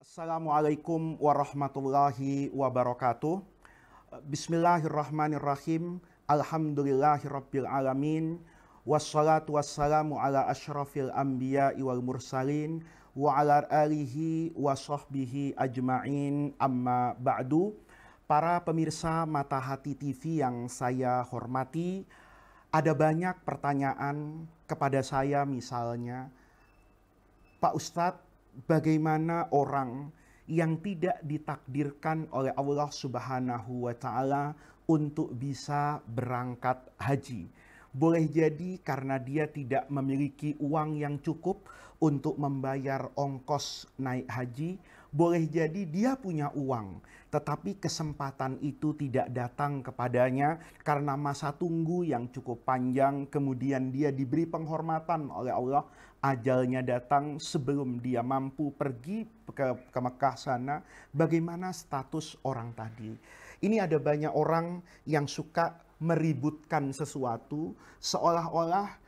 Assalamualaikum warahmatullahi wabarakatuh. Bismillahirrahmanirrahim. Alhamdulillahirabbil alamin. Wassalatu wassalamu ala asyrafil anbiya'i wal mursalin wa ala alihi wa sahbihi ajma'in, amma ba'du. Para pemirsa Mata Hati TV yang saya hormati, ada banyak pertanyaan kepada saya, misalnya, Pak Ustadz, bagaimana orang yang tidak ditakdirkan oleh Allah Subhanahu wa Ta'ala untuk bisa berangkat haji? Boleh jadi karena dia tidak memiliki uang yang cukup untuk membayar ongkos naik haji. Boleh jadi dia punya uang, tetapi kesempatan itu tidak datang kepadanya karena masa tunggu yang cukup panjang. Kemudian dia diberi penghormatan oleh Allah, ajalnya datang sebelum dia mampu pergi ke Mekah sana. Bagaimana status orang tadi? Ini ada banyak orang yang suka meributkan sesuatu seolah-olah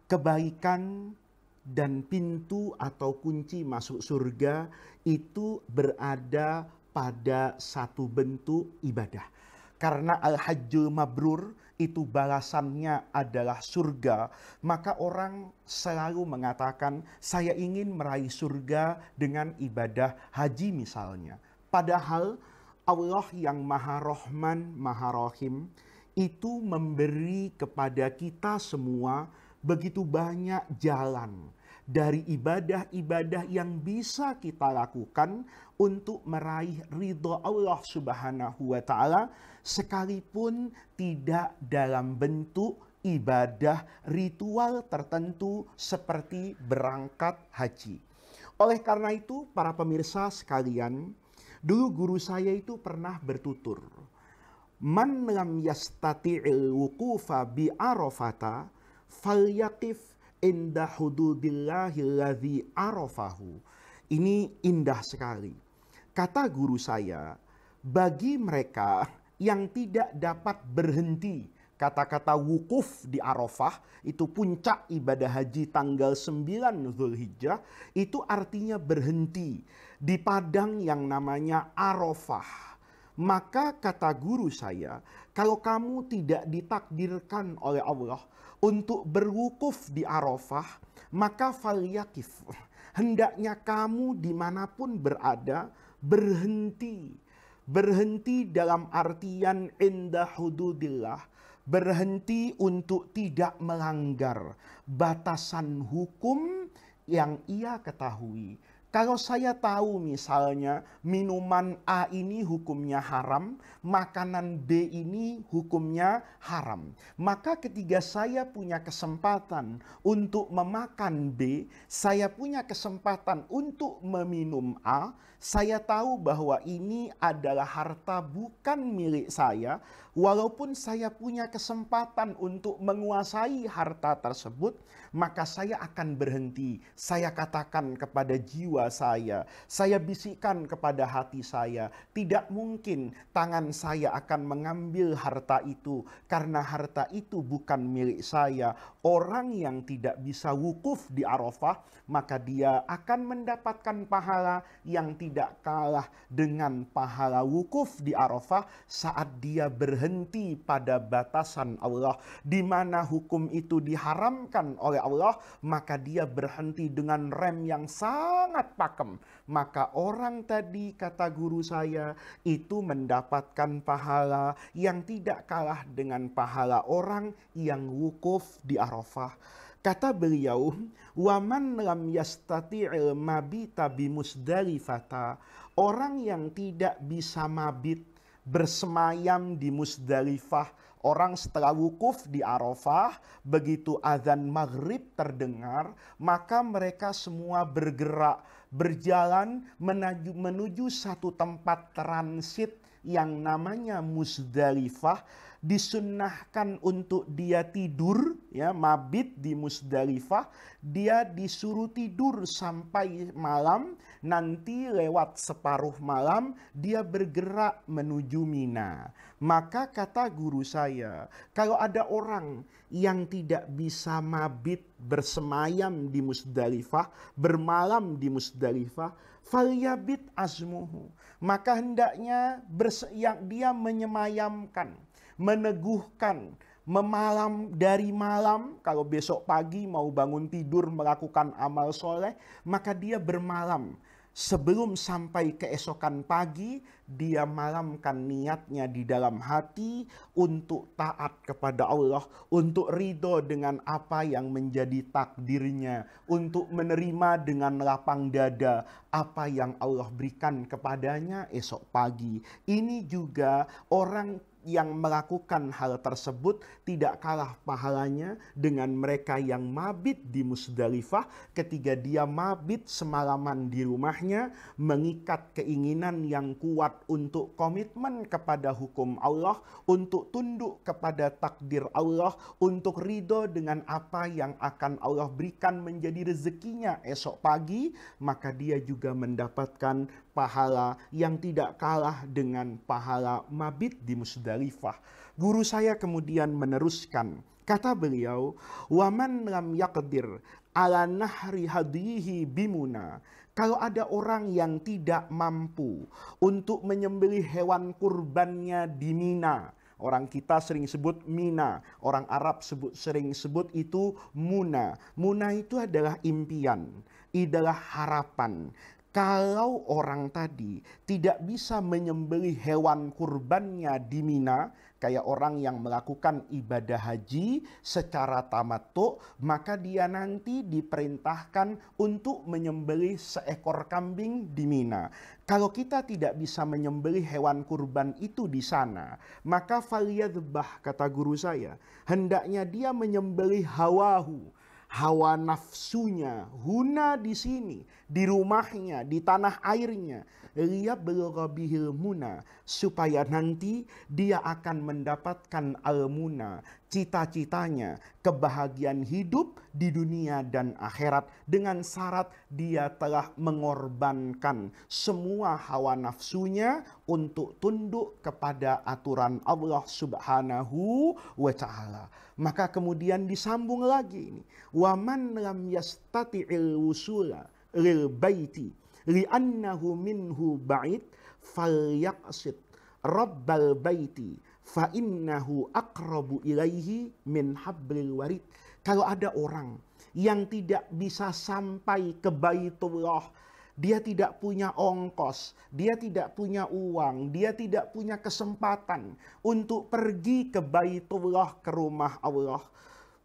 kebaikan dan pintu atau kunci masuk surga itu berada pada satu bentuk ibadah. Karena al-hajjul mabrur itu balasannya adalah surga, maka orang selalu mengatakan, saya ingin meraih surga dengan ibadah haji misalnya. Padahal Allah yang Maha Rahman, Maha Rahim itu memberi kepada kita semua begitu banyak jalan dari ibadah-ibadah yang bisa kita lakukan untuk meraih ridho Allah Subhanahu wa Ta'ala, sekalipun tidak dalam bentuk ibadah ritual tertentu seperti berangkat haji. Oleh karena itu, para pemirsa sekalian, dulu guru saya itu pernah bertutur, man lam yastati'il wuqufa bi arafata falyaqif inda hududillahi alladhi arafahu. Ini indah sekali. Kata guru saya, bagi mereka yang tidak dapat berhenti, kata-kata wukuf di Arafah, itu puncak ibadah haji tanggal 9 Zulhijjah, itu artinya berhenti di padang yang namanya Arafah. Maka kata guru saya, kalau kamu tidak ditakdirkan oleh Allah untuk berwukuf di Arafah, maka falyakif, hendaknya kamu dimanapun berada, berhenti. Berhenti dalam artian indah hududillah, berhenti untuk tidak melanggar batasan hukum yang ia ketahui. Kalau saya tahu misalnya minuman A ini hukumnya haram, makanan B ini hukumnya haram, maka ketika saya punya kesempatan untuk memakan B, saya punya kesempatan untuk meminum A, saya tahu bahwa ini adalah harta bukan milik saya, walaupun saya punya kesempatan untuk menguasai harta tersebut, maka saya akan berhenti. Saya katakan kepada jiwa saya bisikkan kepada hati saya, tidak mungkin tangan saya akan mengambil harta itu, karena harta itu bukan milik saya. Orang yang tidak bisa wukuf di Arafah, maka dia akan mendapatkan pahala yang tidak kalah dengan pahala wukuf di Arafah saat dia berhenti pada batasan Allah, di mana hukum itu diharamkan oleh Allah, maka dia berhenti dengan rem yang sangat pakem. Maka orang tadi, kata guru saya, itu mendapatkan pahala yang tidak kalah dengan pahala orang yang wukuf di Arafah. Kata beliau, waman lam yastati'il mabita bimusdalifata, orang yang tidak bisa mabit, bersemayam di Musdalifah. Orang setelah wukuf di Arafah, begitu azan maghrib terdengar, maka mereka semua bergerak, berjalan menuju satu tempat transit yang namanya Musdalifah. Disunnahkan untuk dia tidur, ya, mabit di Musdalifah. Dia disuruh tidur sampai malam, nanti lewat separuh malam dia bergerak menuju Mina. Maka kata guru saya, kalau ada orang yang tidak bisa mabit bersemayam di Musdalifah, bermalam di Musdalifah, falyabit azmuhu, maka hendaknya yang dia menyemayamkan, meneguhkan, memalam dari malam. Kalau besok pagi mau bangun tidur melakukan amal soleh, maka dia bermalam. Sebelum sampai keesokan pagi, dia malamkan niatnya di dalam hati untuk taat kepada Allah, untuk ridho dengan apa yang menjadi takdirnya, untuk menerima dengan lapang dada apa yang Allah berikan kepadanya esok pagi. Ini juga orang yang melakukan hal tersebut tidak kalah pahalanya dengan mereka yang mabit di Musdalifah ketika dia mabit semalaman di rumahnya, mengikat keinginan yang kuat untuk komitmen kepada hukum Allah, untuk tunduk kepada takdir Allah, untuk ridho dengan apa yang akan Allah berikan menjadi rezekinya esok pagi, maka dia juga mendapatkan pahala yang tidak kalah dengan pahala mabit di Musdalifah. Guru saya kemudian meneruskan, kata beliau, waman lam yaqdir ala nahri hadihi bimuna. Kalau ada orang yang tidak mampu untuk menyembelih hewan kurbannya di Mina, orang kita sering sebut Mina, orang Arab sering sebut itu Muna. Muna itu adalah impian, adalah harapan. Kalau orang tadi tidak bisa menyembelih hewan kurbannya di Mina, kayak orang yang melakukan ibadah haji secara tamattu, maka dia nanti diperintahkan untuk menyembelih seekor kambing di Mina. Kalau kita tidak bisa menyembelih hewan kurban itu di sana, maka faliyadbah, kata guru saya, hendaknya dia menyembelih hawahu, hawa nafsunya, huna di sini, di rumahnya, di tanah airnya, liyablugha bihil muna, supaya nanti dia akan mendapatkan al-muna, cita-citanya, kebahagiaan hidup di dunia dan akhirat, dengan syarat dia telah mengorbankan semua hawa nafsunya untuk tunduk kepada aturan Allah Subhanahu wa ta'ala. Maka kemudian disambung lagi ini, waman lam yastati'il wusula lil baiti li'annahu minhu ba'id falyaqsid rabbal baiti fa innahu aqrabu ilaihi min hablil warid. Kalau ada orang yang tidak bisa sampai ke Baitullah, dia tidak punya ongkos, dia tidak punya uang, dia tidak punya kesempatan untuk pergi ke Baitullah, ke rumah Allah,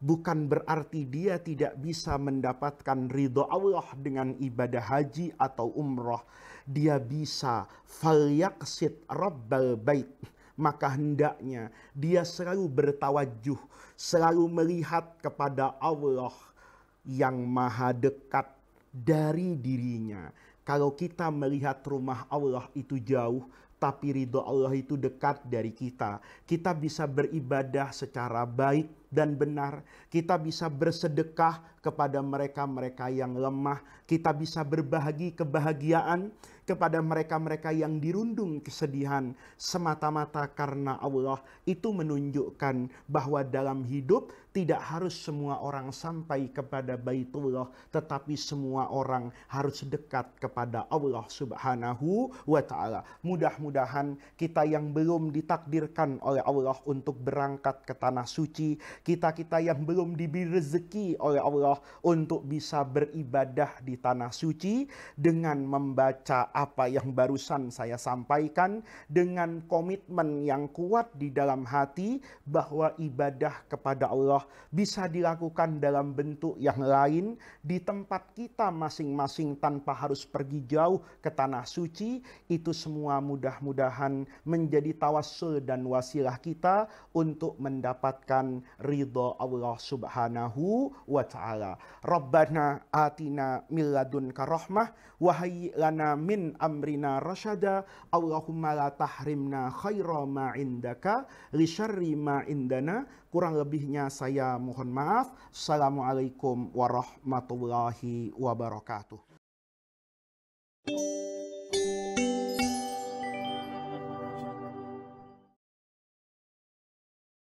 bukan berarti dia tidak bisa mendapatkan ridho Allah dengan ibadah haji atau umroh. Dia bisa falyaqsid rabbal bait, maka hendaknya dia selalu bertawajuh, selalu melihat kepada Allah yang maha dekat dari dirinya. Kalau kita melihat rumah Allah itu jauh, tapi ridho Allah itu dekat dari kita, kita bisa beribadah secara baik dan benar, kita bisa bersedekah kepada mereka-mereka yang lemah, kita bisa berbagi kebahagiaan kepada mereka-mereka yang dirundung kesedihan semata-mata karena Allah. Itu menunjukkan bahwa dalam hidup tidak harus semua orang sampai kepada Baitullah, tetapi semua orang harus dekat kepada Allah Subhanahu wa ta'ala. Mudah-mudahan kita yang belum ditakdirkan oleh Allah untuk berangkat ke tanah suci, kita-kita yang belum diberi rezeki oleh Allah untuk bisa beribadah di tanah suci, dengan membaca apa yang barusan saya sampaikan, dengan komitmen yang kuat di dalam hati bahwa ibadah kepada Allah bisa dilakukan dalam bentuk yang lain di tempat kita masing-masing tanpa harus pergi jauh ke tanah suci. Itu semua mudah-mudahan menjadi tawassul dan wasilah kita untuk mendapatkan ridho Allah Subhanahu wa ta'ala. Rabbana atina min ladunka rahmah wa hayyi lana min amrina rasyada. Allahumma la tahrimna khaira ma indaka li syarri ma indana. Kurang lebihnya saya mohon maaf. Assalamualaikum warahmatullahi wabarakatuh.